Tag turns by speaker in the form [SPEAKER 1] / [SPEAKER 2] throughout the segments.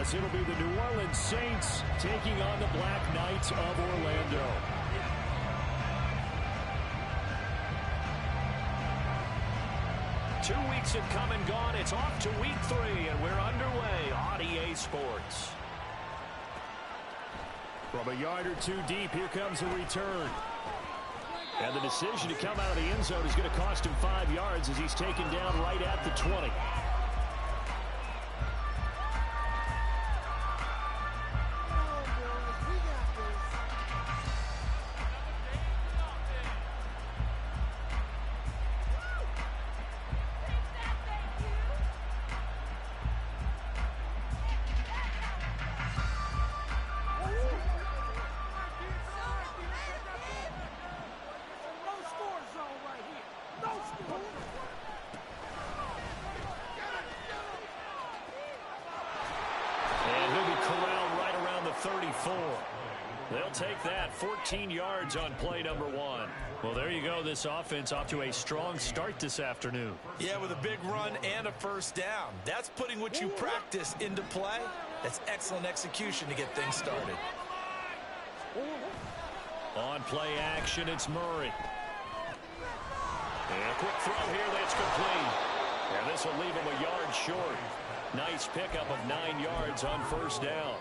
[SPEAKER 1] as it'll be the New Orleans Saints taking on the Black Knights of Orlando. Two weeks have come and gone. It's off to week 3, and we're underway on EA Sports. From a yard or two deep, here comes a return. And the decision to come out of the end zone is going to cost him 5 yards as he's taken down right at the 20. They'll take that 14 yards on play number 1. Well, there you go. This offense off to a strong start this afternoon.
[SPEAKER 2] Yeah, with a big run and a first down. That's putting what you practice into play. That's excellent execution to get things started.
[SPEAKER 1] On play action, it's Murray. And a quick throw here that's complete. And this will leave him a yard short. Nice pickup of 9 yards on first down.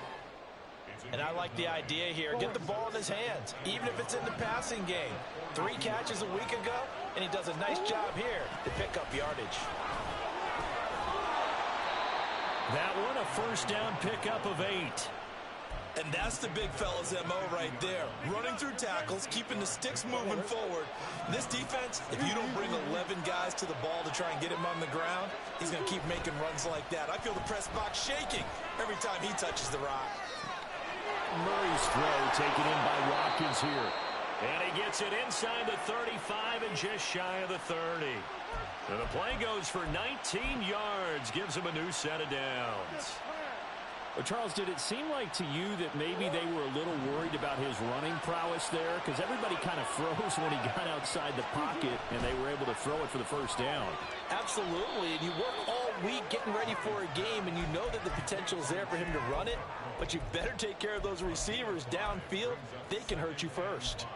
[SPEAKER 2] And I like the idea here. Get the ball in his hands, even if it's in the passing game. 3 catches a week ago, and he does a nice job here to pick up yardage.
[SPEAKER 1] That one, a first down pickup of 8.
[SPEAKER 2] And that's the big fella's MO right there. Running through tackles, keeping the sticks moving forward. This defense, if you don't bring 11 guys to the ball to try and get him on the ground, he's going to keep making runs like that. I feel the press box shaking every time he touches the rock.
[SPEAKER 1] Murray's throw taken in by Watkins here. And he gets it inside the 35 and just shy of the 30. And the play goes for 19 yards, gives him a new set of downs. Well, Charles, did it seem like to you that maybe they were a little worried about his running prowess there? Because everybody kind of froze when he got outside the pocket, and they were able to throw it for the first down.
[SPEAKER 2] Absolutely, and you work all week getting ready for a game, and you know that the potential is there for him to run it, but you better take care of those receivers downfield. They can hurt you first.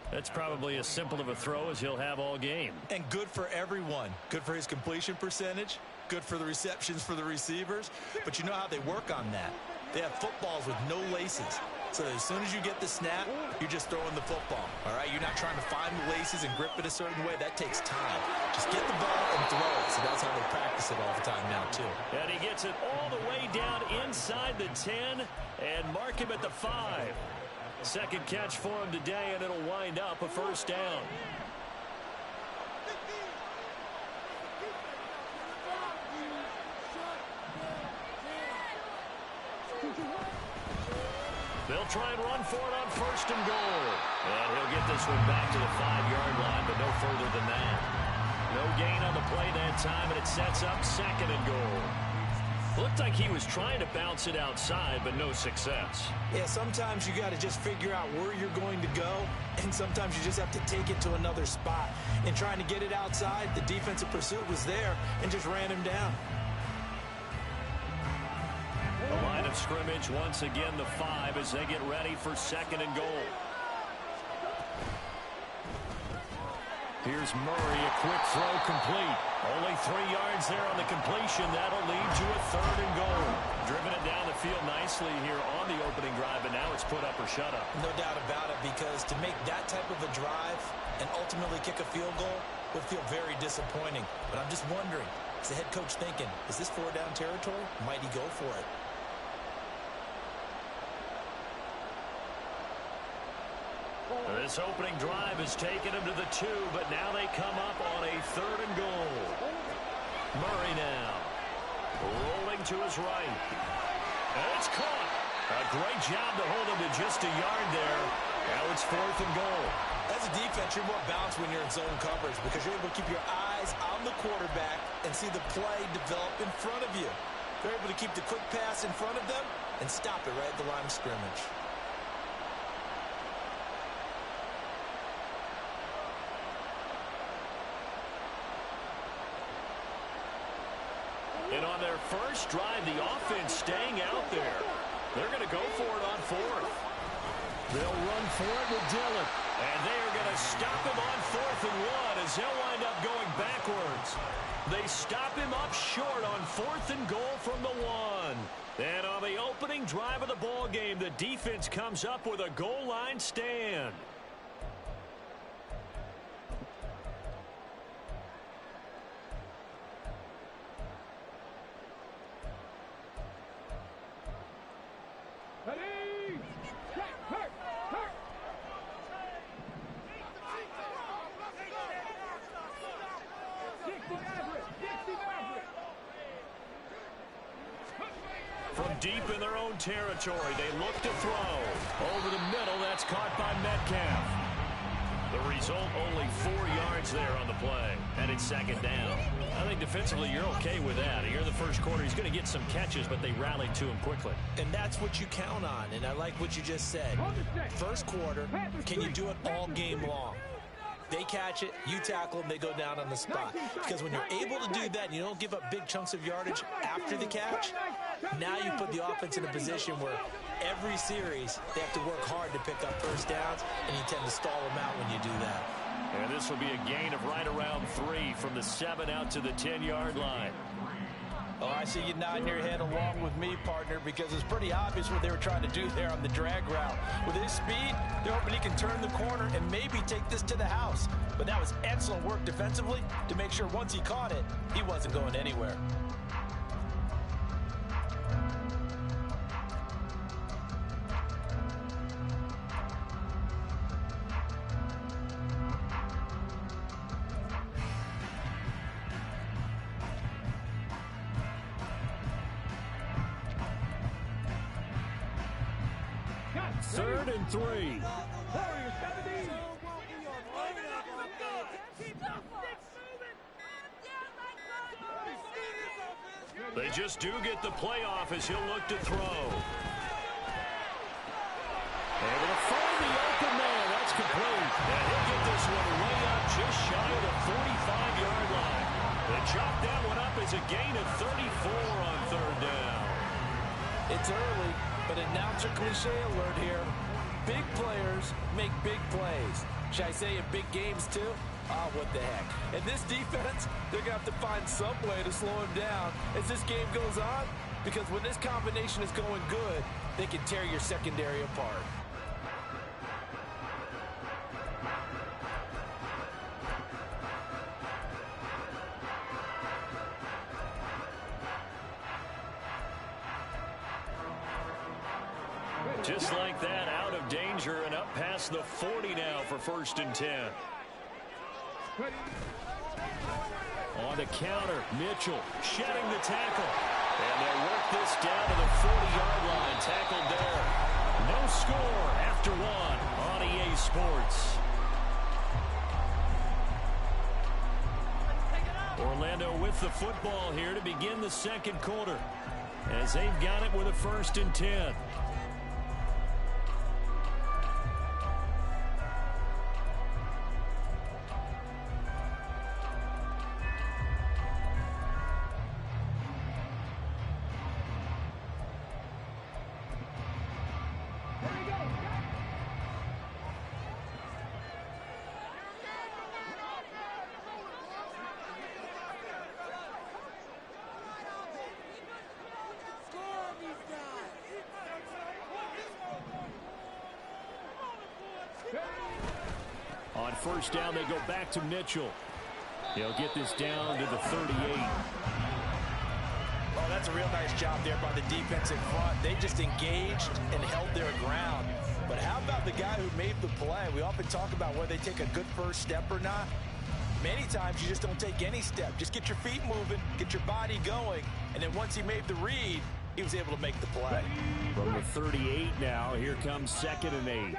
[SPEAKER 1] That's probably as simple of a throw as he'll have all game.
[SPEAKER 2] And good for everyone. Good for his completion percentage. Good for the receptions for the receivers. But you know how they work on that. They have footballs with no laces. So as soon as you get the snap, you're just throwing the football. All right? You're not trying to find the laces and grip it a certain way. That takes time. Just get the ball and throw it. So that's how they practice it all the time now, too.
[SPEAKER 1] And he gets it all the way down inside the 10 and mark him at the 5. Second catch for him today, and it'll wind up a first down. They'll try and run for it on first and goal. And he'll get this one back to the 5-yard line, but no further than that. No gain on the play that time, and it sets up second and goal. Looked like he was trying to bounce it outside, but no success.
[SPEAKER 2] Yeah, sometimes you got to just figure out where you're going to go, and sometimes you just have to take it to another spot. And trying to get it outside, the defensive pursuit was there and just ran him down.
[SPEAKER 1] The line of scrimmage once again the 5 as they get ready for second and goal. Here's Murray, a quick throw complete. Only 3 yards there on the completion. That'll lead to a third and goal. Driven it down the field nicely here on the opening drive, but now it's put up or shut up.
[SPEAKER 2] No doubt about it, because to make that type of a drive and ultimately kick a field goal would feel very disappointing. But I'm just wondering, is the head coach thinking, is this 4-down territory? Might he go for it?
[SPEAKER 1] This opening drive has taken him to the 2, but now they come up on a third and goal. Murray now rolling to his right. And it's caught. A great job to hold him to just a yard there. Now it's fourth and goal.
[SPEAKER 2] As a defense, you're more balanced when you're in zone coverage because you're able to keep your eyes on the quarterback and see the play develop in front of you. They're able to keep the quick pass in front of them and stop it right at the line of scrimmage.
[SPEAKER 1] And on their first drive, the offense staying out there. go for it on fourth. They'll run for it with Dillon. And they are going to stop him on 4th and 1 as they'll wind up going backwards. They stop him up short on 4th and goal from the 1. And on the opening drive of the ball game, the defense comes up with a goal line stand. From deep in their own territory, they look to throw. Over the middle, that's caught by Metcalf. The result, only 4 yards there on the play. And it's 2nd down. I think defensively you're okay with that. Here in the first quarter, he's going to get some catches, but they rallied to him quickly.
[SPEAKER 2] And that's what you count on, and I like what you just said. First quarter, can you do it all game long? They catch it, you tackle them, they go down on the spot. Because when you're able to do that and you don't give up big chunks of yardage after the catch, now you put the offense in a position where every series they have to work hard to pick up first downs, and you tend to stall them out when you do that.
[SPEAKER 1] And this will be a gain of right around 3 from the 7 out to the 10-yard line.
[SPEAKER 2] Oh, I see you nodding your head along with me, partner, because it's pretty obvious what they were trying to do there on the drag route. With his speed, they're hoping he can turn the corner and maybe take this to the house. But that was excellent work defensively to make sure once he caught it, he wasn't going anywhere.
[SPEAKER 1] Third and 3. They just do get the playoff as he'll look to throw. Able to find the open man. That's complete. And he'll get this one way up just shy of the 45-yard line. They chop that one up as a gain of 34 on 3rd down.
[SPEAKER 2] It's early, but announcer cliche alert here. Big players make big plays. Should I say in big games too? Oh, what the heck. And this defense, they're going to have to find some way to slow him down as this game goes on, because when this combination is going good, they can tear your secondary apart.
[SPEAKER 1] Just like that, out of danger and up past the 40 now for 1st and 10. On the counter, Mitchell shedding the tackle. And they'll work this down to the 40-yard line. Tackled there. No score after 1 on EA Sports. Orlando with the football here to begin the 2nd quarter, as they've got it with a 1st and 10. On 1st down, they go back to Mitchell. He'll get this down to the 38.
[SPEAKER 2] Oh, that's a real nice job there by the defense in front. They just engaged and held their ground. But how about the guy who made the play? We often talk about whether they take a good first step or not. Many times you just don't take any step. Just get your feet moving, get your body going, and then once he made the read, he was able to make the play.
[SPEAKER 1] From the 38 now, here comes 2nd and 8.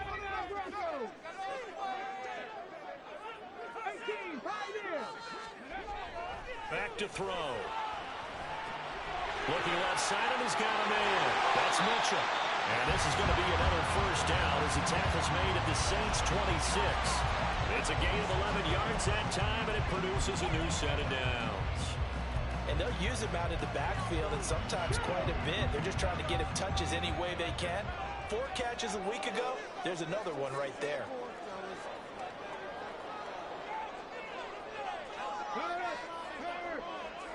[SPEAKER 1] Back to throw. Looking left side, and he's got a man. That's Mitchell. And this is going to be another 1st down as the tackle's made at the Saints' 26. It's a gain of 11 yards that time, and it produces a new set of downs.
[SPEAKER 2] And they'll use him out in the backfield, and sometimes quite a bit. They're just trying to get him touches any way they can. 4 catches a week ago. There's another one right there.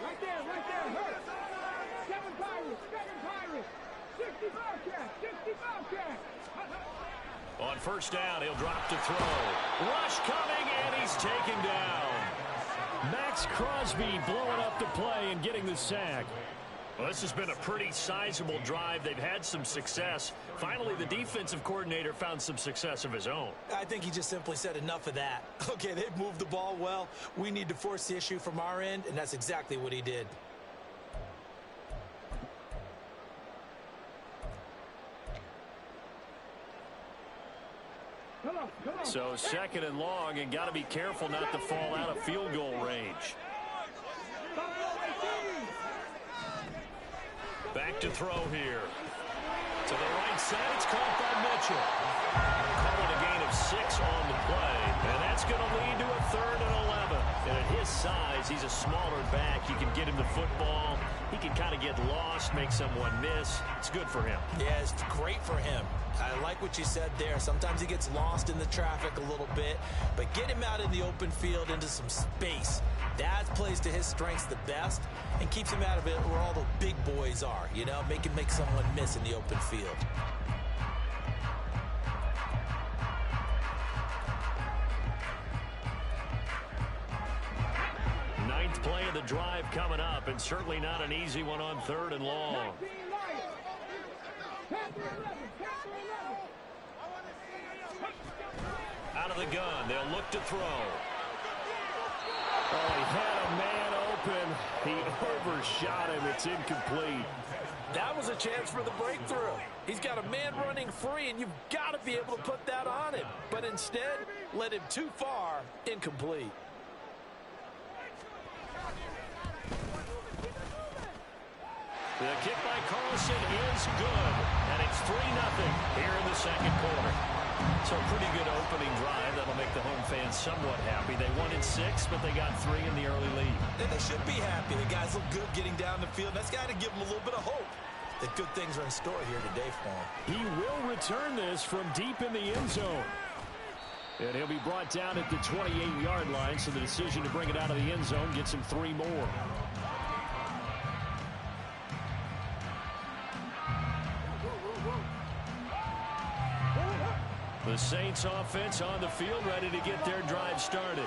[SPEAKER 3] Right there, hurt. 7 Pirates, 65 catch.
[SPEAKER 1] On first down, he'll drop to throw. Rush coming, and he's taken down. Max Crosby blowing up the play and getting the sack. Well, this has been a pretty sizable drive. They've had some success. Finally, the defensive coordinator found some success of his own.
[SPEAKER 2] I think he just simply said enough of that. Okay, they've moved the ball well. We need to force the issue from our end, and that's exactly what he did.
[SPEAKER 1] So 2nd and long, and got to be careful not to fall out of field goal range. Back to throw here. To the right side, it's caught by Mitchell. Calling a gain of 6 on the play, and that's going to lead to a 3rd and 11. And at his size, he's a smaller back. You can get him the football. He can kind of get lost, make someone miss. It's good for him.
[SPEAKER 2] Yeah, it's great for him. I like what you said there. Sometimes he gets lost in the traffic a little bit, but get him out in the open field into some space. That plays to his strengths the best and keeps him out of it where all the big boys are, you know, make someone miss in the open field.
[SPEAKER 1] Ninth play of the drive coming up, and certainly not an easy one on 3rd and long. Out of the gun, they'll look to throw. Oh, he had a man open. He overshot him. It's incomplete.
[SPEAKER 2] That was a chance for the breakthrough. He's got a man running free, and you've got to be able to put that on him. But instead, led him too far, incomplete.
[SPEAKER 1] The kick by Carlson is good, and it's 3-0 here in the 2nd quarter. So a pretty good opening drive that'll make the home fans somewhat happy. They won in 6, but they got 3 in the early lead.
[SPEAKER 2] And they should be happy. The guys look good getting down the field. That's got to give them a little bit of hope that good things are in store here today for him.
[SPEAKER 1] He will return this from deep in the end zone. And he'll be brought down at the 28-yard line, so the decision to bring it out of the end zone gets him 3 more. The Saints offense on the field, ready to get their drive started.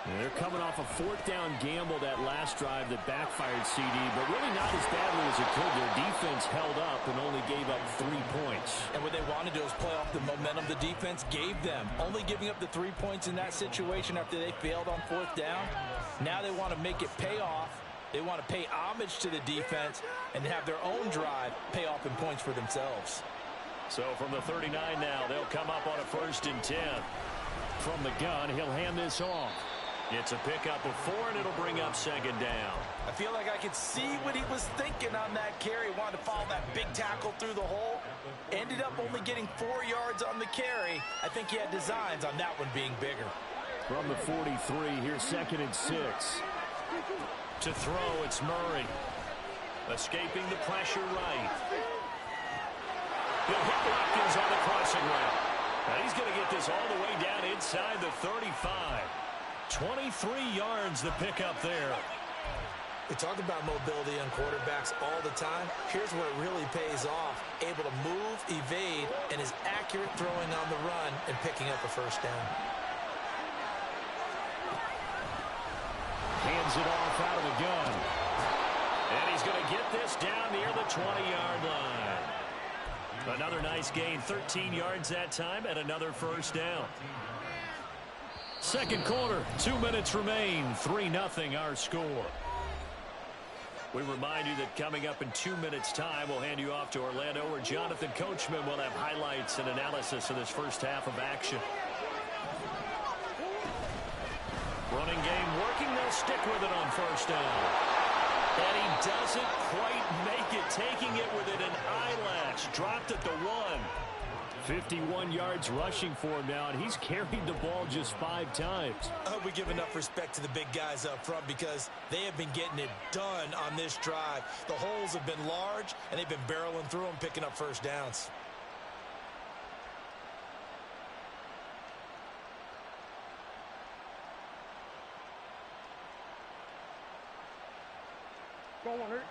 [SPEAKER 1] And they're coming off a 4th down gamble that last drive that backfired CD, but really not as badly as it could. Their defense held up and only gave up 3 points.
[SPEAKER 2] And what they wanted to do is play off the momentum the defense gave them. Only giving up the 3 points in that situation after they failed on 4th down. Now they want to make it pay off. They want to pay homage to the defense and have their own drive pay off in points for themselves.
[SPEAKER 1] So from the 39 now, they'll come up on a 1st and 10. From the gun, he'll hand this off. It's a pickup of 4, and it'll bring up 2nd down.
[SPEAKER 2] I feel like I could see what he was thinking on that carry. Wanted to follow that big tackle through the hole. Ended up only getting 4 yards on the carry. I think he had designs on that one being bigger.
[SPEAKER 1] From the 43, here's 2nd and 6. To throw, it's Murray. Escaping the pressure right. He'll hit Watkins on the crossing route. Now he's going to get this all the way down inside the 35. 23 yards the pickup there.
[SPEAKER 2] We talk about mobility on quarterbacks all the time. Here's where it really pays off. Able to move, evade, and is accurate throwing on the run and picking up a 1st down.
[SPEAKER 1] Hands it off out of the gun. And he's going to get this down near the 20-yard line. Another nice gain, 13 yards that time, and another 1st down. 2nd quarter, 2 minutes remain, 3-0 our score. We remind you that coming up in 2 minutes' time, we'll hand you off to Orlando, where Jonathan Coachman will have highlights and analysis of this first half of action. Running game working, they'll stick with it on 1st down. And he doesn't quite make it, taking it within an eyelash. Dropped at the 1. 51 yards rushing for him now, and he's carried the ball just 5 times.
[SPEAKER 2] I hope we give enough respect to the big guys up front because they have been getting it done on this drive. The holes have been large, and they've been barreling through them, picking up first downs.
[SPEAKER 3] Go on, hurt.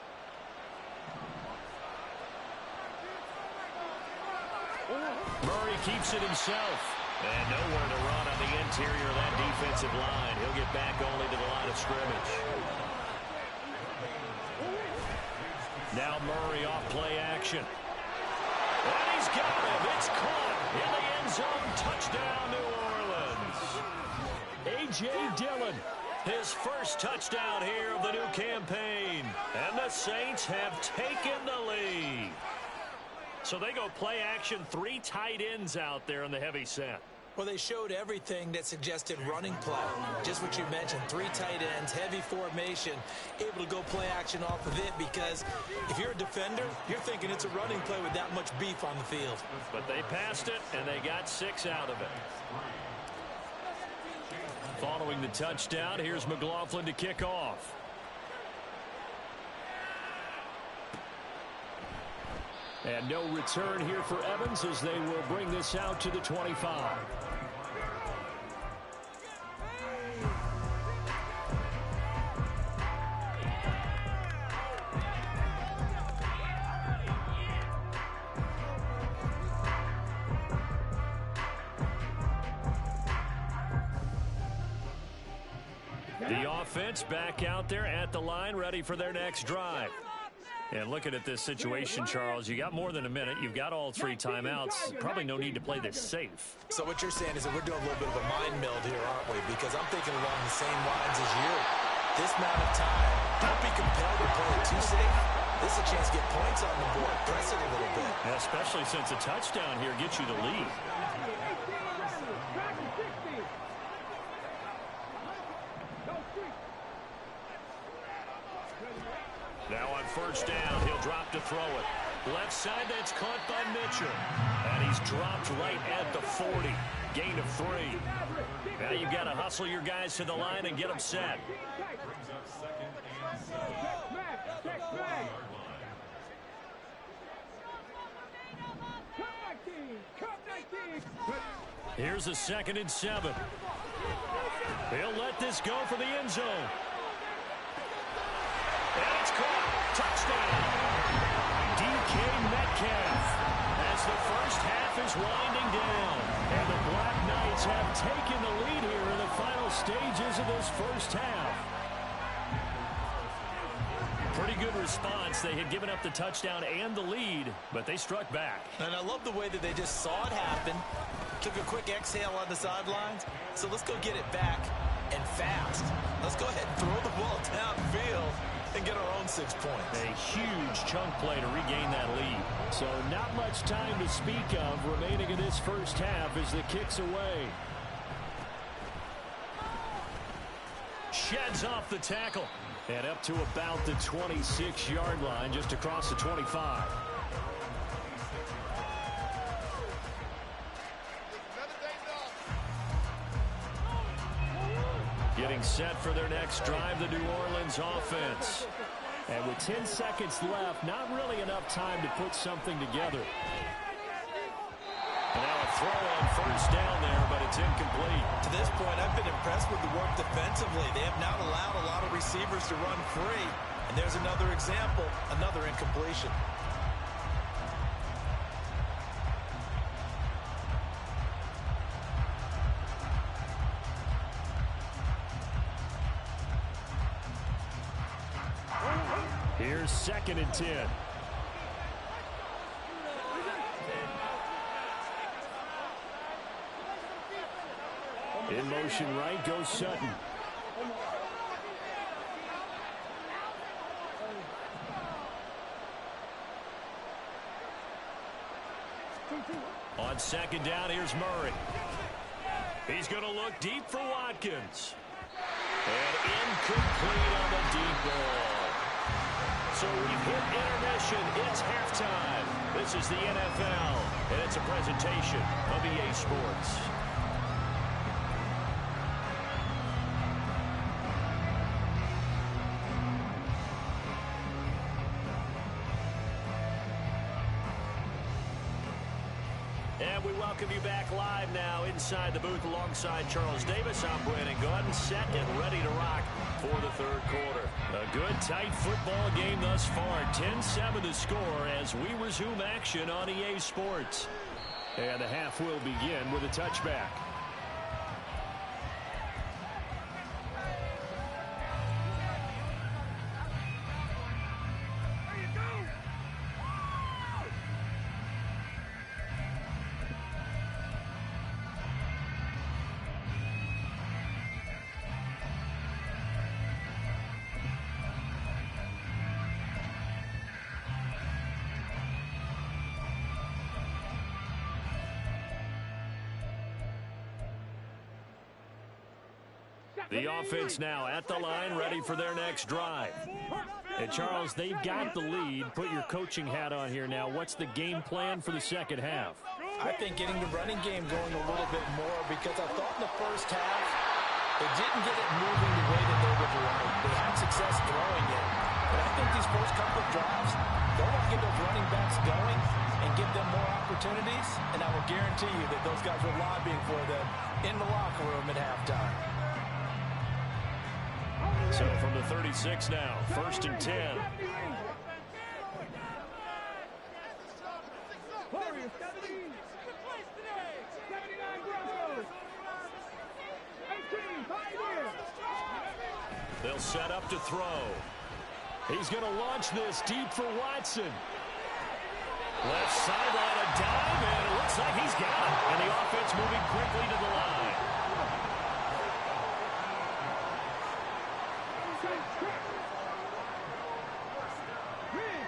[SPEAKER 1] Murray keeps it himself. And nowhere to run on the interior of that defensive line. He'll get back only to the line of scrimmage. Now Murray off play action. And he's got him. It's caught in the end zone. Touchdown, New Orleans. A.J. Dillon, his first touchdown here of the new campaign. And the Saints have taken the lead. So they go play action, 3 tight ends out there in the heavy set.
[SPEAKER 2] Well, they showed everything that suggested running play. Just what you mentioned, 3 tight ends, heavy formation, able to go play action off of it because if you're a defender, you're thinking it's a running play with that much beef on the field.
[SPEAKER 1] But they passed it, and they got 6 out of it. Following the touchdown, here's McLaughlin to kick off. And no return here for Evans as they will bring this out to the 25. The offense back out there at the line, ready for their next drive. And looking at this situation, Charles, you got more than a minute. You've got all 3 timeouts. Probably no need to play this safe.
[SPEAKER 2] So what you're saying is that we're doing a little bit of a mind meld here, aren't we? Because I'm thinking along the same lines as you. This amount of time, don't be compelled to play it too safe. This is a chance to get points on the board. Press it a little bit.
[SPEAKER 1] Yeah, especially since a touchdown here gets you the lead. Now on first down, he'll drop to throw it. Left side, that's caught by Mitchell. And he's dropped right at the 40. Gain of 3. Now you've got to hustle your guys to the line and get them set. Here's a 2nd and 7. He'll let this go for the end zone. And it's caught. Touchdown. DK Metcalf. As the first half is winding down. And the Black Knights have taken the lead here in the final stages of this first half. Pretty good response. They had given up the touchdown and the lead, but they struck back.
[SPEAKER 2] And I love the way that they just saw it happen. Took a quick exhale on the sidelines. So let's go get it back and fast. Let's go ahead and throw the ball downfield and get our own 6 points.
[SPEAKER 1] A huge chunk play to regain that lead. So not much time to speak of remaining in this first half as the kick's away. Sheds off the tackle. And up to about the 26-yard line, just across the 25. Getting set for their next drive, the New Orleans offense. And with 10 seconds left, not really enough time to put something together. And now a throw on first down there, but it's incomplete.
[SPEAKER 2] To this point, I've been impressed with the work defensively. They have not allowed a lot of receivers to run free. And there's another example, another incompletion.
[SPEAKER 1] Here's 2nd and 10. In motion right goes Sutton. On 2nd down, here's Murray. He's going to look deep for Watkins. And incomplete on the deep ball. So we've hit intermission. It's halftime. This is the NFL, and it's a presentation of EA Sports. And we welcome you back live now inside the booth alongside Charles Davis. I'm Brandon Gaudin, set and ready to rock for the third quarter. A good, tight football game thus far. 10-7 the score as we resume action on EA Sports. And the half will begin with a touchback. The offense now at the line, ready for their next drive. And Charles, they've got the lead. Put your coaching hat on here now. What's the game plan for the second half?
[SPEAKER 2] I think getting the running game going a little bit more, because I thought in the first half they didn't get it moving the way that they would like. They had success throwing it. But I think these first couple of drives, they want to get those running backs going and give them more opportunities. And I will guarantee you that those guys were lobbying for them in the locker room at halftime.
[SPEAKER 1] So from the 36 now, 1st and 10. They'll set up to throw. He's going to launch this deep for Watson. Left sideline, a dive, and it looks like he's got it. And the offense moving quickly to the line.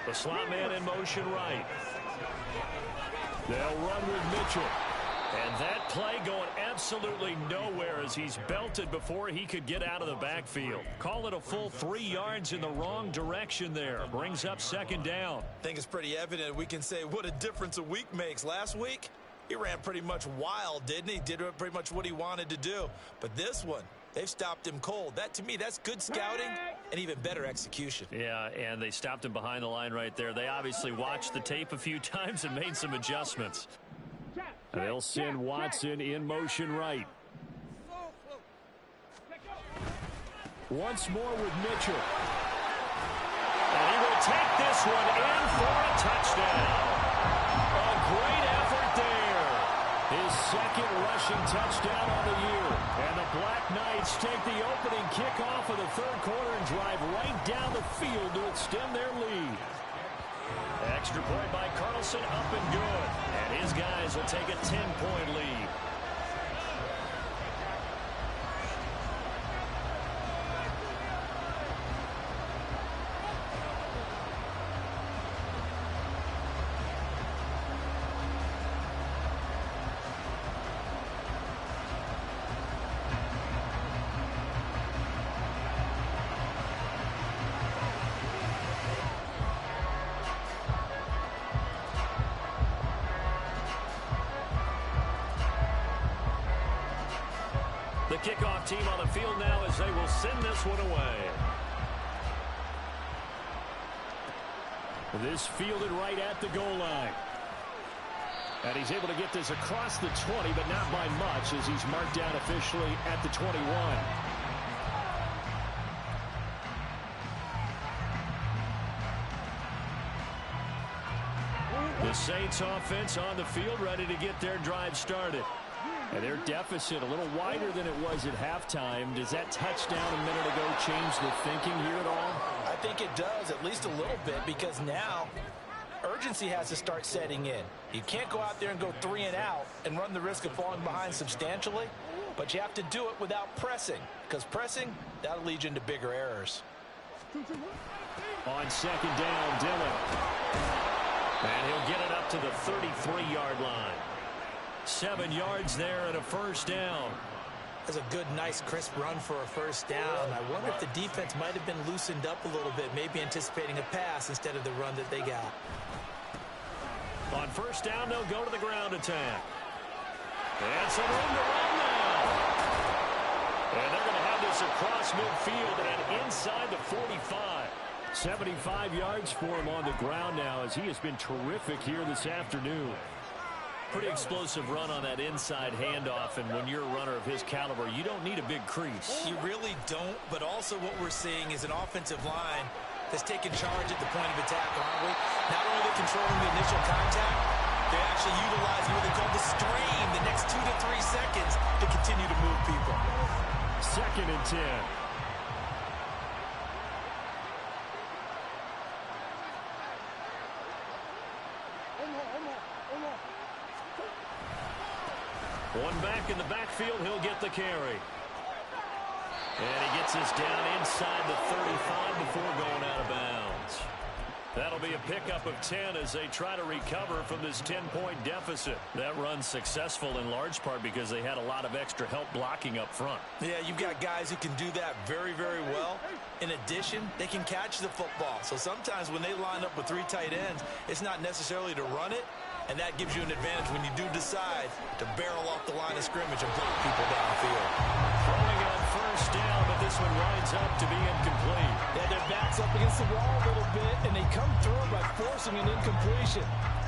[SPEAKER 1] The slot man in motion right. They'll run with Mitchell. And that play going absolutely nowhere as he's belted before he could get out of the backfield. Call it a full 3 yards in the wrong direction there. Brings up second down.
[SPEAKER 2] I think it's pretty evident we can say what a difference a week makes. Last week, he ran pretty much wild, didn't he? Did pretty much what he wanted to do. But this one, they've stopped him cold. That, to me, that's good scouting and even better execution.
[SPEAKER 1] Yeah, and they stopped him behind the line right there. They obviously watched the tape a few times and made some adjustments. They'll send Watson in motion right. Once more with Mitchell. And he will take this one in for a touchdown. A great effort there. His second rushing touchdown on the year. And the Black Knights take the opening kickoff of the third quarter and drive right down the field to extend their lead. Extra point by Carlson, up and good. And his guys will take a 10-point lead. The kickoff team on the field now as they will send this one away. This fielded right at the goal line. And he's able to get this across the 20, but not by much as he's marked down officially at the 21. The Saints offense on the field ready to get their drive started. And their deficit a little wider than it was at halftime. Does that touchdown a minute ago change the thinking here at all?
[SPEAKER 2] I think it does, at least a little bit, because now urgency has to start setting in. You can't go out there and go 3 and out and run the risk of falling behind substantially, but you have to do it without pressing, because pressing, that'll lead you into bigger errors.
[SPEAKER 1] On second down, Dillon. And he'll get it up to the 33-yard line. 7 yards there and a first down.
[SPEAKER 2] That's a good, nice, crisp run for a first down. I wonder if the defense might have been loosened up a little bit, maybe anticipating a pass instead of the run that they got.
[SPEAKER 1] On first down, they'll go to the ground attack. And some room to run now. And they're going to have this across midfield and inside the 45. 75 yards for him on the ground now, as he has been terrific here this afternoon. Pretty explosive run on that inside handoff, and when you're a runner of his caliber, you don't need a big crease.
[SPEAKER 2] You really don't, but also what we're seeing is an offensive line that's taking charge at the point of attack, aren't we? Not only controlling the initial contact, they actually utilize what they call the strain the next 2 to 3 seconds to continue to move people.
[SPEAKER 1] 2nd and 10. One back in the backfield, he'll get the carry. And he gets this down inside the 35 before going out of bounds. That'll be a pickup of 10 as they try to recover from this 10-point deficit. That run's successful in large part because they had a lot of extra help blocking up front.
[SPEAKER 2] Yeah, you've got guys who can do that very, very well. In addition, they can catch the football. So sometimes when they line up with 3 tight ends, it's not necessarily to run it, and that gives you an advantage when you do decide to barrel off the line of scrimmage and block people downfield.
[SPEAKER 1] Throwing on first down, but this one winds up to be incomplete.
[SPEAKER 4] Yeah, their back's up against the wall a little bit, and they come through by forcing an incompletion.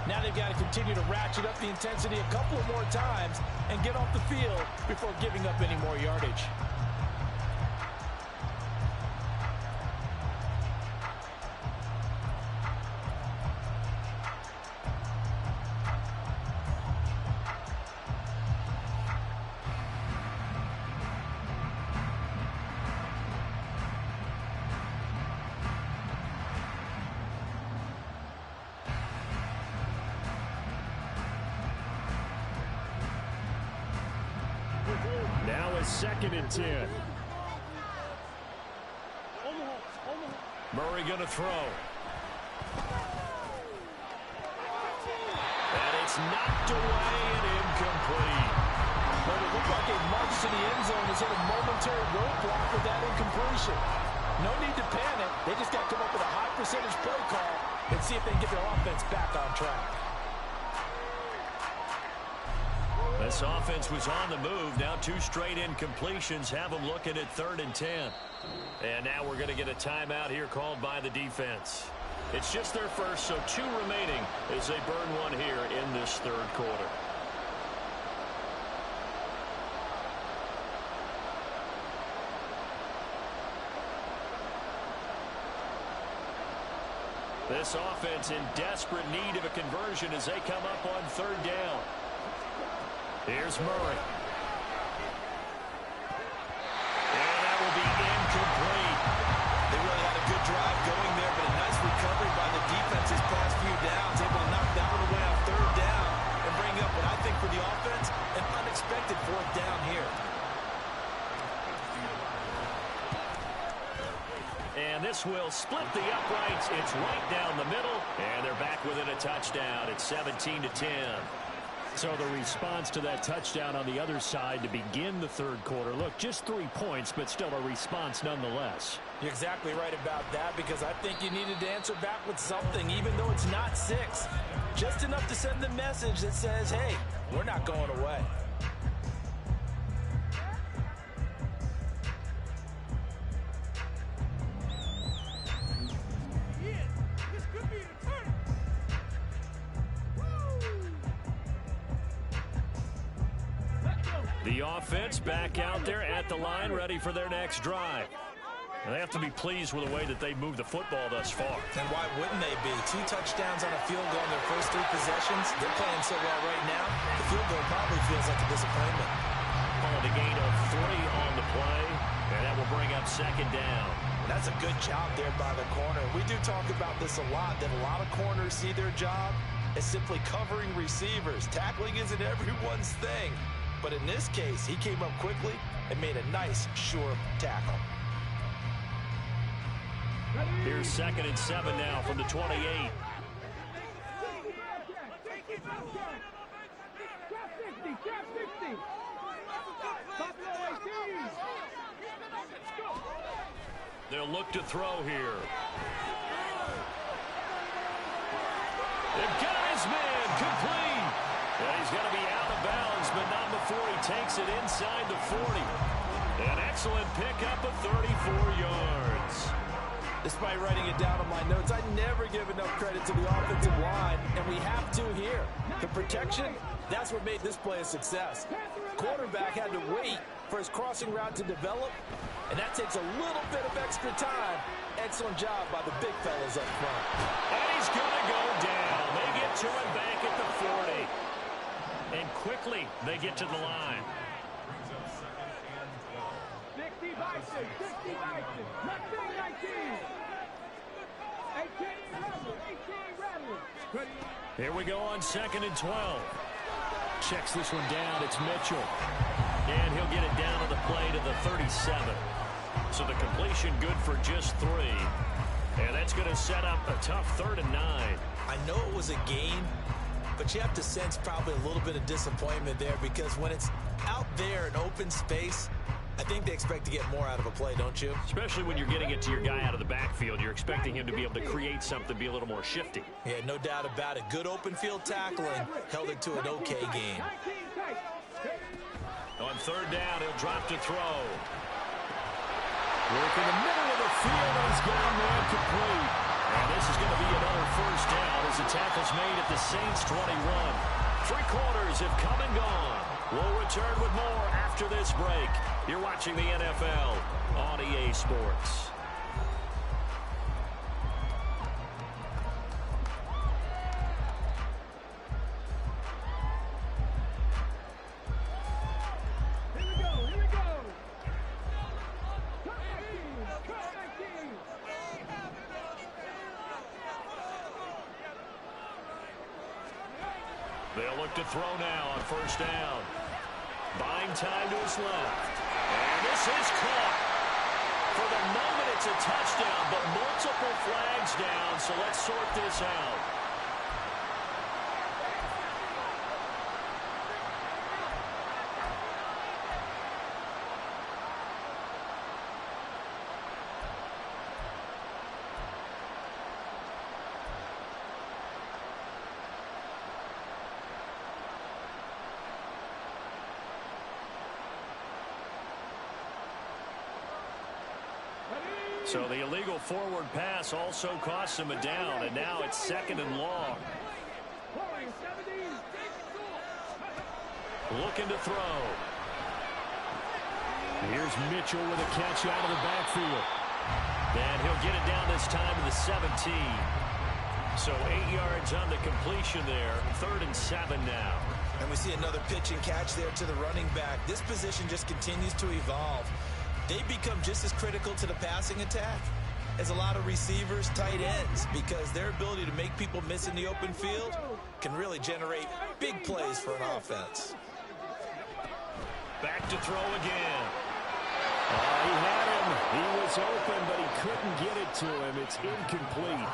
[SPEAKER 4] Now they've got to continue to ratchet up the intensity a couple of more times and get off the field before giving up any more yardage.
[SPEAKER 1] Now it's 2nd and 10. Murray going to throw. And it's knocked away and incomplete.
[SPEAKER 4] But it looked like a march to the end zone has hit a momentary roadblock with that incompletion. No need to panic. They just got to come up with a high percentage play call and see if they can get their offense back on track.
[SPEAKER 1] This offense was on the move. Now 2 straight incompletions have them looking at 3rd and 10. And now we're going to get a timeout here called by the defense. It's just their first, so 2 remaining as they burn one here in this 3rd quarter. This offense in desperate need of a conversion as they come up on 3rd down. Here's Murray. And that will be incomplete.
[SPEAKER 2] They really had a good drive going there, but a nice recovery by the defense his past few downs, able to knock that one away on 3rd down and bring up what I think for the offense, an unexpected 4th down here.
[SPEAKER 1] And this will split the uprights. It's right down the middle, and they're back within a touchdown. It's 17 to 10. So the response to that touchdown on the other side to begin the 3rd quarter. Look, just 3 points, but still a response nonetheless.
[SPEAKER 4] You're exactly right about that, because I think you needed to answer back with something, even though it's not 6. Just enough to send the message that says, hey, we're not going away.
[SPEAKER 1] The offense back out there at the line, ready for their next drive. And they have to be pleased with the way that they moved the football thus far.
[SPEAKER 2] And why wouldn't they be? 2 touchdowns on a field goal in their first 3 possessions. They're playing so well right now, the field goal probably feels like a disappointment.
[SPEAKER 1] The gain of 3 on the play, and that will bring up 2nd down.
[SPEAKER 4] And that's a good job there by the corner. We do talk about this a lot, that a lot of corners see their job as simply covering receivers. Tackling isn't everyone's thing. But in this case, he came up quickly and made a nice, sure tackle.
[SPEAKER 1] Here's 2nd and 7 now from the 28. They'll look to throw here. They've got his man complete. And he's going to be out of bounds, but not before he takes it inside the 40. An excellent pickup of 34 yards.
[SPEAKER 4] Despite writing it down on my notes, I never give enough credit to the offensive line, and we have to here. The protection, that's what made this play a success. Quarterback had to wait for his crossing route to develop, and that takes a little bit of extra time. Excellent job by the big fellas up front.
[SPEAKER 1] And he's going to go down. They get to him back at the 40. And quickly, they get to the line.
[SPEAKER 3] 60 Bison, 60 Bison, 19. 18 Rattler.
[SPEAKER 1] Here we go on 2nd and 12. Checks this one down. It's Mitchell. And he'll get it down to the play to the 37. So the completion good for just 3. And that's going to set up a tough 3rd and 9.
[SPEAKER 2] I know it was a gain, but you have to sense probably a little bit of disappointment there because when it's out there in open space, I think they expect to get more out of a play, don't you?
[SPEAKER 1] Especially when you're getting it to your guy out of the backfield. You're expecting him to be able to create something, be a little more shifty.
[SPEAKER 2] Yeah, no doubt about it. Good open field tackling held it to an okay game.
[SPEAKER 1] On 3rd down, he'll drop to throw. Work in the middle of the field, and he's got him there complete. And this is going to be another 1st down as the tackle's made at the Saints 21. 3 quarters have come and gone. We'll return with more after this break. You're watching the NFL on EA Sports. They'll look to throw now on 1st down. Buying time to his left. And this is caught. For the moment, it's a touchdown, but multiple flags down, so let's sort this out. So the illegal forward pass also costs him a down, and now it's 2nd and long. Looking to throw. Here's Mitchell with a catch out of the backfield. And he'll get it down this time to the 17. So 8 yards on the completion there. 3rd and 7 now.
[SPEAKER 2] And we see another pitch and catch there to the running back. This position just continues to evolve. They become just as critical to the passing attack as a lot of receivers, tight ends, because their ability to make people miss in the open field can really generate big plays for an offense.
[SPEAKER 1] Back to throw again. He had him. He was open, but he couldn't get it to him. It's incomplete.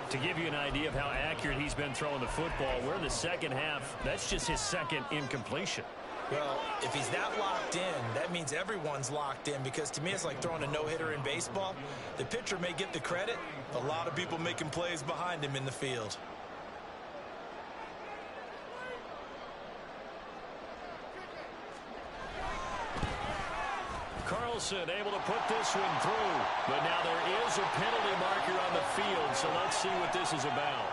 [SPEAKER 1] To give you an idea of how accurate he's been throwing the football, we're in the 2nd half. That's just his 2nd incompletion.
[SPEAKER 2] Well, if he's that locked in, that means everyone's locked in, because to me it's like throwing a no-hitter in baseball. The pitcher may get the credit. A lot of people making plays behind him in the field.
[SPEAKER 1] Carlson able to put this one through. But now there is a penalty marker on the field, so let's see what this is about.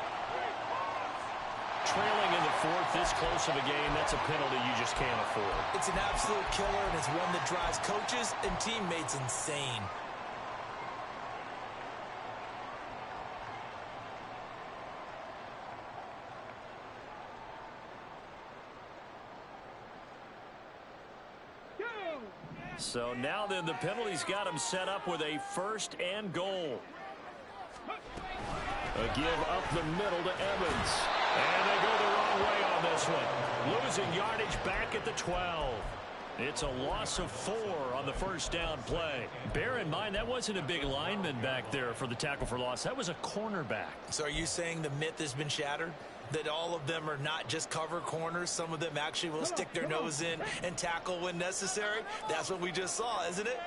[SPEAKER 1] Trailing in the 4th, this close of a game, that's a penalty you just can't afford.
[SPEAKER 2] It's an absolute killer, and it's one that drives coaches and teammates insane.
[SPEAKER 1] So now then, the penalty's got him set up with a 1st and goal. A give up the middle to Evans. And they go the wrong way on this one. Losing yardage back at the 12. It's a loss of 4 on the 1st down play. Bear in mind, that wasn't a big lineman back there for the tackle for loss. That was a cornerback.
[SPEAKER 2] So are you saying the myth has been shattered? that all of them are not just cover corners. Some of them actually will stick their nose in and tackle when necessary. That's what we just saw, isn't it?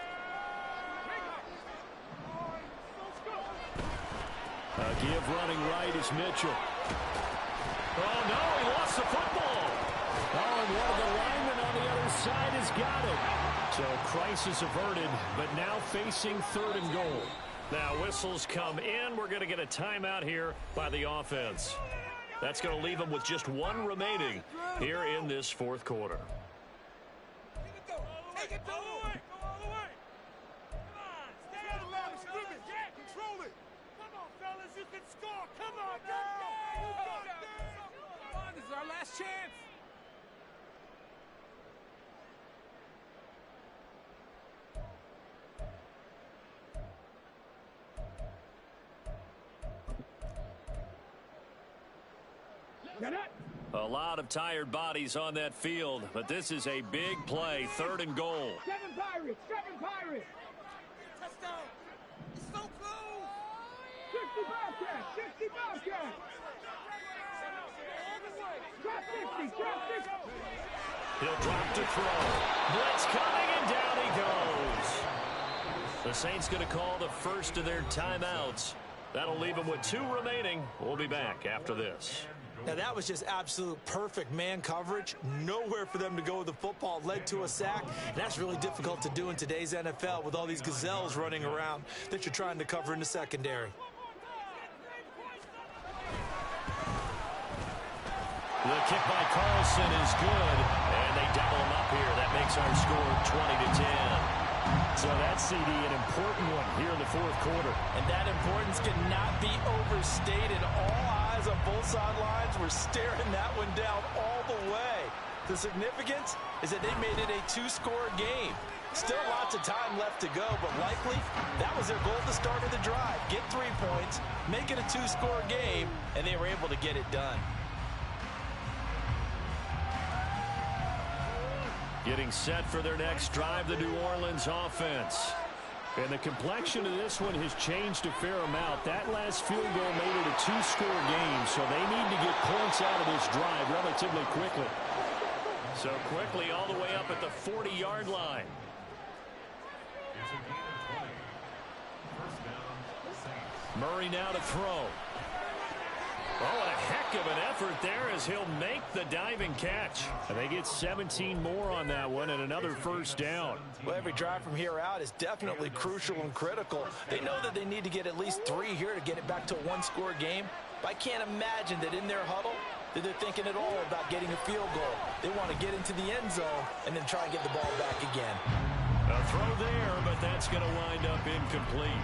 [SPEAKER 1] A give running right is Mitchell. Oh, no, he lost the football. Oh, and one of the linemen on the other side has got it. So crisis averted, but now facing 3rd and goal. Now whistles come in. We're going to get a timeout here by the offense. That's going to leave them with just 1 remaining here in this 4th quarter.
[SPEAKER 3] Take it all the way. Go all the way. Come on. Stay out of line of scrimmage. Yeah, control it. Come on, fellas. You can score. Come on, go. Come on, this is our last chance.
[SPEAKER 1] A lot of tired bodies on that field, but this is a big play, 3rd and goal.
[SPEAKER 3] 7 Pirates, 7 Pirates. Touchdown. It's so close. 60 Bobcats, 60 Bobcats. Drop 50, drop 50.
[SPEAKER 1] He'll drop to throw. Blitz coming, and down he goes. The Saints going to call the first of their timeouts. That'll leave them with 2 remaining. We'll be back after this.
[SPEAKER 2] Now, that was just absolute perfect man coverage. Nowhere for them to go with the football. Led to a sack. And that's really difficult to do in today's NFL with all these gazelles running around that you're trying to cover in the secondary.
[SPEAKER 1] The kick by Carlson is good, and they double him up here. That makes our score 20-10. So that's, CD, an important one here in the 4th quarter.
[SPEAKER 4] And that importance cannot be overstated. All eyes on both sidelines were staring that one down all the way. The significance is that they made it a 2-score game. Still lots of time left to go, but likely that was their goal at the start of the drive. Get 3 points, make it a 2-score game, and they were able to get it done.
[SPEAKER 1] Getting set for their next drive, the New Orleans offense. And the complexion of this one has changed a fair amount. That last field goal made it a 2-score game, so they need to get points out of this drive relatively quickly. So quickly all the way up at the 40-yard line. Murray now to throw. Oh, and a heck of an effort there as he'll make the diving catch. And they get 17 more on that one and another first down.
[SPEAKER 4] Well, every drive from here out is definitely crucial and critical. They know that they need to get at least 3 here to get it back to a 1-score game. But I can't imagine that in their huddle that they're thinking at all about getting a field goal. They want to get into the end zone and then try and get the ball back again.
[SPEAKER 1] A throw there, but that's going to wind up incomplete.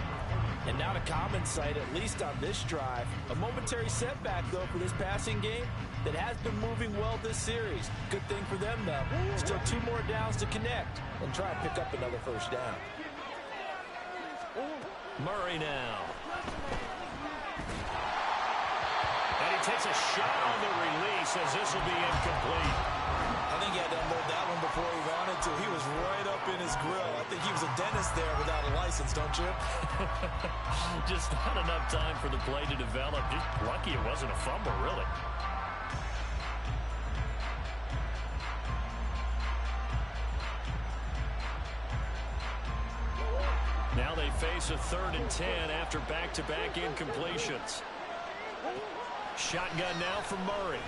[SPEAKER 4] And not a common sight, at least on this drive. A momentary setback, though, for this passing game that has been moving well this series. Good thing for them, though. Still 2 more downs to connect and try and pick up another first down.
[SPEAKER 1] Murray now. And he takes a shot on the release as this will be incomplete.
[SPEAKER 2] I think he had to unload that one before he wanted to. He was right up in his grill. I think he was a dentist there without a license, don't you?
[SPEAKER 1] Just not enough time for the play to develop. Just lucky it wasn't a fumble, really. Now they face a 3rd and 10 after back-to-back incompletions. Shotgun now for Murray.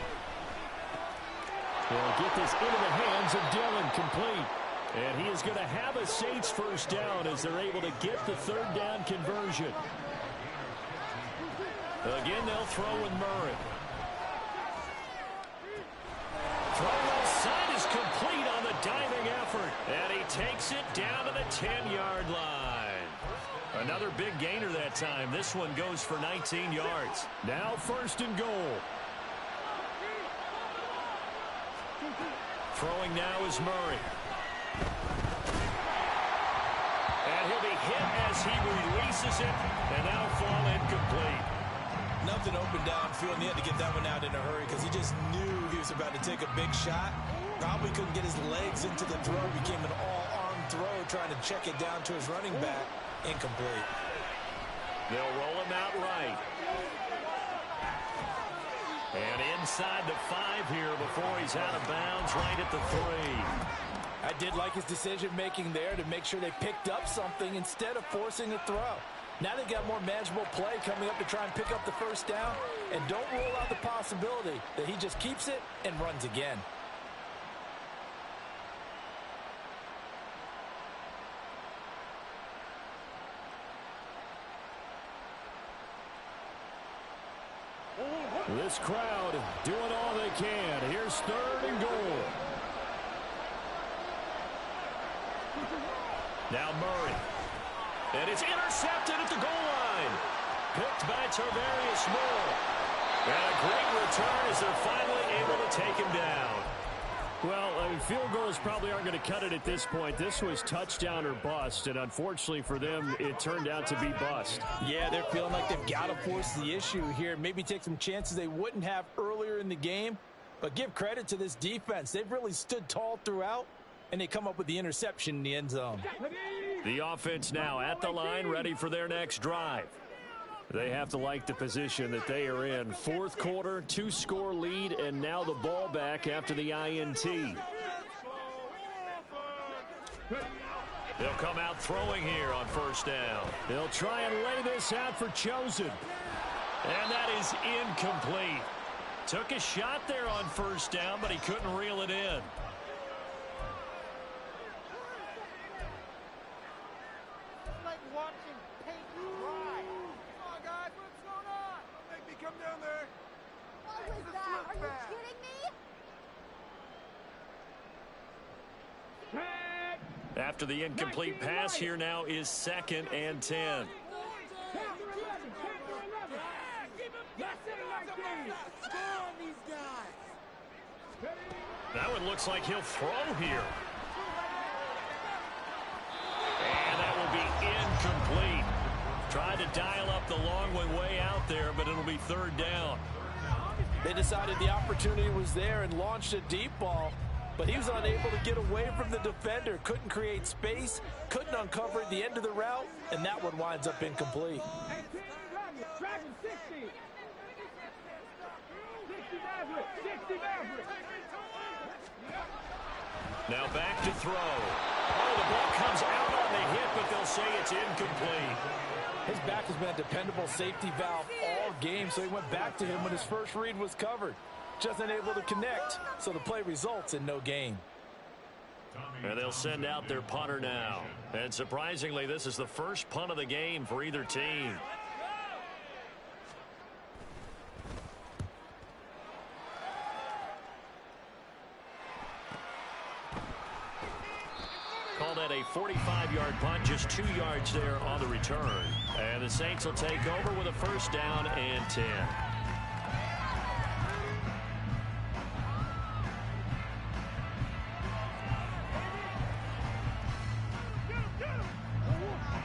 [SPEAKER 1] They'll get this into the hands of Dillon, complete. And he is going to have a Saints first down as they're able to get the 3rd down conversion. Again, they'll throw with Murray. Throw left side is complete on the diving effort. And he takes it down to the 10-yard line. Another big gainer that time. This one goes for 19 yards. Now 1st and goal. Throwing now is Murray. And he'll be hit as he releases it, and now fall incomplete.
[SPEAKER 2] Nothing open downfield, and he had to get that one out in a hurry because he just knew he was about to take a big shot. Probably couldn't get his legs into the throw. Became an all-arm throw, trying to check it down to his running back. Incomplete.
[SPEAKER 1] They'll roll him out right. And in inside the 5 here before he's out of bounds right at the 3.
[SPEAKER 4] I did like his decision-making there to make sure they picked up something instead of forcing a throw. Now they got more manageable play coming up to try and pick up the first down, and don't rule out the possibility that he just keeps it and runs again.
[SPEAKER 1] This crowd doing all they can. Here's 3rd and goal. Now Murray. And it's intercepted at the goal line. Picked by Tarvarius Moore. And a great return as they're finally able to take him down. Well, field goals probably aren't going to cut it at this point. This was touchdown or bust, and unfortunately for them, it turned out to be bust.
[SPEAKER 4] Yeah, they're feeling like they've got to force the issue here. Maybe take some chances they wouldn't have earlier in the game. But give credit to this defense. They've really stood tall throughout, and they come up with the interception in the end zone.
[SPEAKER 1] The offense now at the line, ready for their next drive. They have to like the position that they are in. 4th quarter, 2-score lead, and now the ball back after the INT. They'll come out throwing here on 1st down. They'll try and lay this out for Chosen. And that is incomplete. Took a shot there on 1st down, but he couldn't reel it in. After the incomplete pass, here now is 2nd and 10. That one looks like he'll throw here. And that will be incomplete. Tried to dial up the long one way out there, but it'll be 3rd down.
[SPEAKER 4] They decided the opportunity was there and launched a deep ball. But he was unable to get away from the defender. Couldn't create space, couldn't uncover the end of the route, and that one winds up incomplete.
[SPEAKER 1] Now back to throw. Oh, the ball comes out on the hit, but they'll say it's incomplete.
[SPEAKER 4] His back has been a dependable safety valve all game, so he went back to him when his first read was covered. Just unable to connect, so the play results in no gain.
[SPEAKER 1] And they'll send out their punter now. And surprisingly, this is the first punt of the game for either team. Call that a 45-yard punt, just 2 yards there on the return. And the Saints will take over with a 1st down and 10.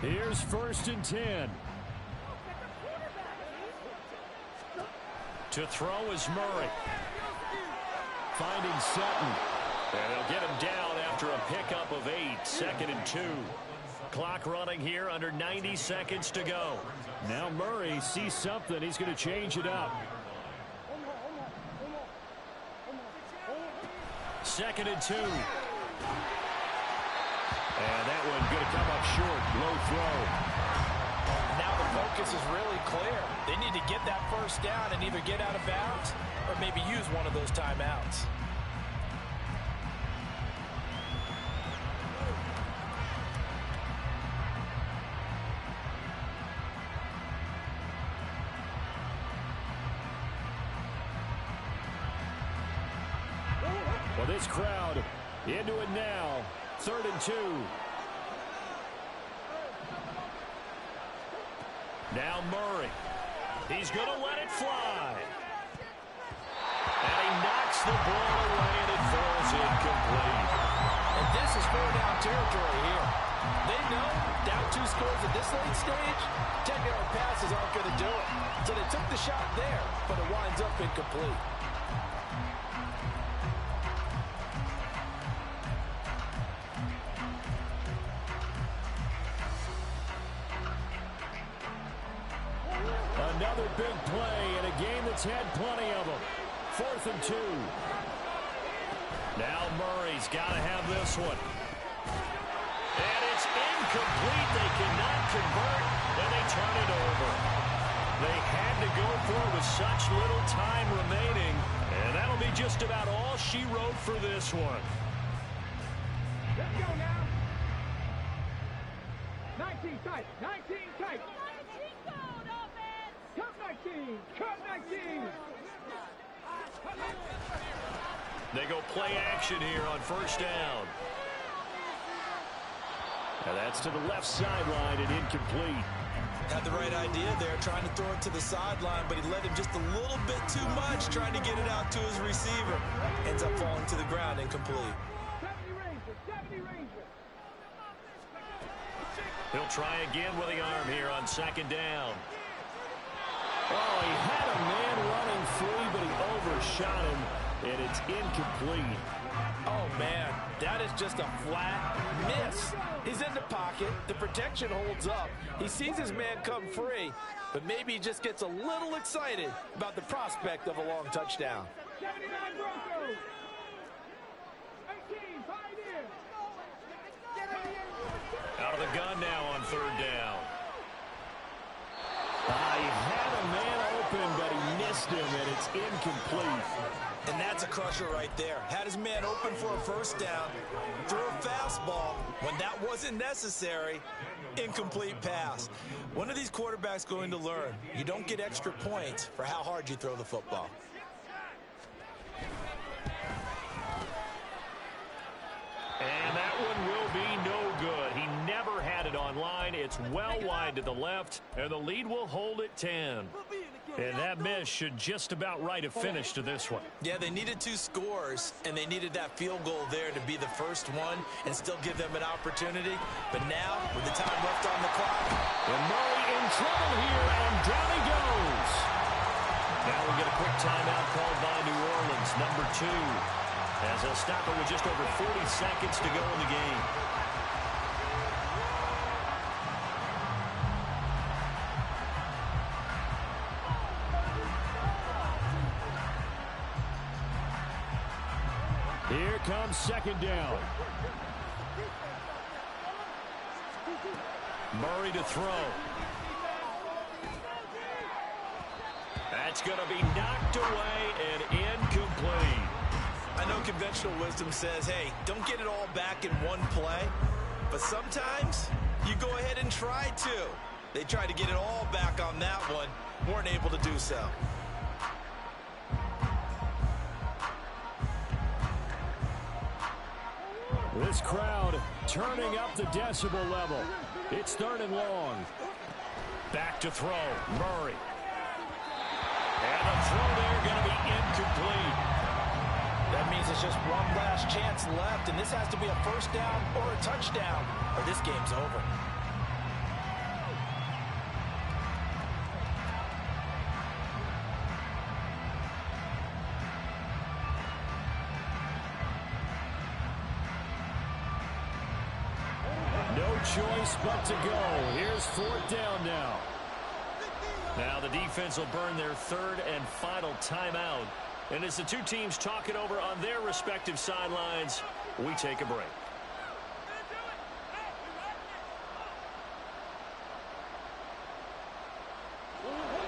[SPEAKER 1] Here's 1st and 10. To throw is Murray. Finding Sutton. And they'll get him down after a pickup of 8. 2nd and 2. Clock running here under 90 seconds to go. Now Murray sees something. He's going to change it up. 2nd and 2. And that one going to come up short. Low throw.
[SPEAKER 4] Now the focus is really clear. They need to get that 1st down and either get out of bounds or maybe use one of those timeouts.
[SPEAKER 1] Well, this crowd into it now. 3rd and 2. Now Murray. He's going to let it fly. And he knocks the ball away, and it falls incomplete.
[SPEAKER 4] And this is 4-down territory here. They know down 2 scores at this late stage, 10-yard passes aren't going to do it. So they took the shot there, but it winds up incomplete.
[SPEAKER 1] Another big play in a game that's had plenty of them. 4th and 2. Now Murray's got to have this one. And it's incomplete. They cannot convert, and they turn it over. They had to go for it with such little time remaining, and that'll be just about all she wrote for this one.
[SPEAKER 3] Let's go now. 19 tight. 19 tight. Cut 19. Cut 19.
[SPEAKER 1] They go play action here on 1st down. And that's to the left sideline and incomplete.
[SPEAKER 2] Had the right idea there, trying to throw it to the sideline, but he led him just a little bit too much, trying to get it out to his receiver. Ends up falling to the ground, incomplete.
[SPEAKER 3] 70 Rangers. 70 Rangers.
[SPEAKER 1] He'll try again with the arm here on 2nd down. Oh, he had a man running free, but he overshot him, and it's incomplete.
[SPEAKER 4] Oh, man, that is just a flat miss. He's in the pocket. The protection holds up. He sees his man come free, but maybe he just gets a little excited about the prospect of a long touchdown.
[SPEAKER 3] 79 Broncos. 18, Pioneers.
[SPEAKER 1] Out of the gun now on 3rd down. He had a man open, but he missed him, and it's incomplete.
[SPEAKER 2] And that's a crusher right there. Had his man open for a 1st down, threw a fastball when that wasn't necessary. Incomplete pass. When are these quarterbacks going to learn? You don't get extra points for how hard you throw the football.
[SPEAKER 1] And that one will be no good. He never had it on line. It's well wide to the left, and the lead will hold at 10. And that miss should just about write a finish to this one.
[SPEAKER 2] Yeah, they needed 2 scores, and they needed that field goal there to be the first one and still give them an opportunity. But now, with the time left on the clock,
[SPEAKER 1] and Murray in trouble here, and down he goes. Now we get a quick timeout called by New Orleans, number 2, as they'll stop it with just over 40 seconds to go in the game. Here comes 2nd down. Murray to throw. That's going to be knocked away and incomplete.
[SPEAKER 2] I know conventional wisdom says, hey, don't get it all back in one play. But sometimes you go ahead and try to. They tried to get it all back on that one. Weren't able to do so.
[SPEAKER 1] This crowd turning up the decibel level. It's 3rd and long. Back to throw. Murray. And the throw there going to be incomplete.
[SPEAKER 4] That means it's just one last chance left, and this has to be a 1st down or a touchdown, or this game's over.
[SPEAKER 1] Choice but to go. Here's 4th down now. Now the defense will burn their 3rd and final timeout. And as the 2 teams talk it over on their respective sidelines, we take a break.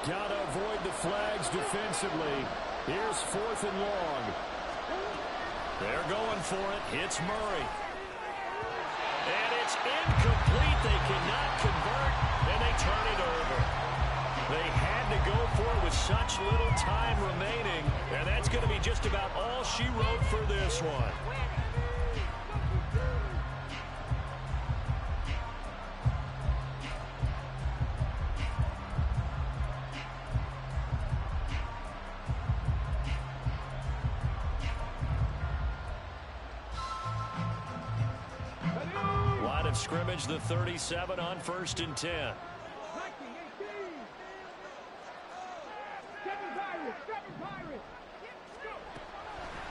[SPEAKER 1] Gotta avoid the flags defensively. Here's 4th and long. They're going for it. It's Murray. And it's incomplete. They cannot convert, and they turn it over. They had to go for it with such little time remaining, and that's going to be just about all she wrote for this one. Line of scrimmage, the 37 on 1st and 10.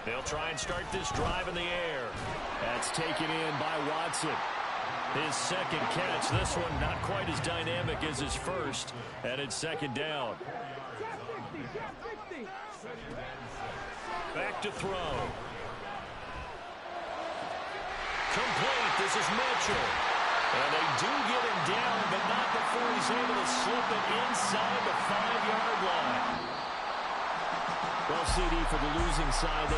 [SPEAKER 1] They'll try and start this drive in the air. That's taken in by Watson. His 2nd catch. This one not quite as dynamic as his first, and it's 2nd down. Back to throw. Complete. This is Mitchell. And they do get him down, but not before he's able to slip it inside the 5-yard line. Well, CD, for the losing side,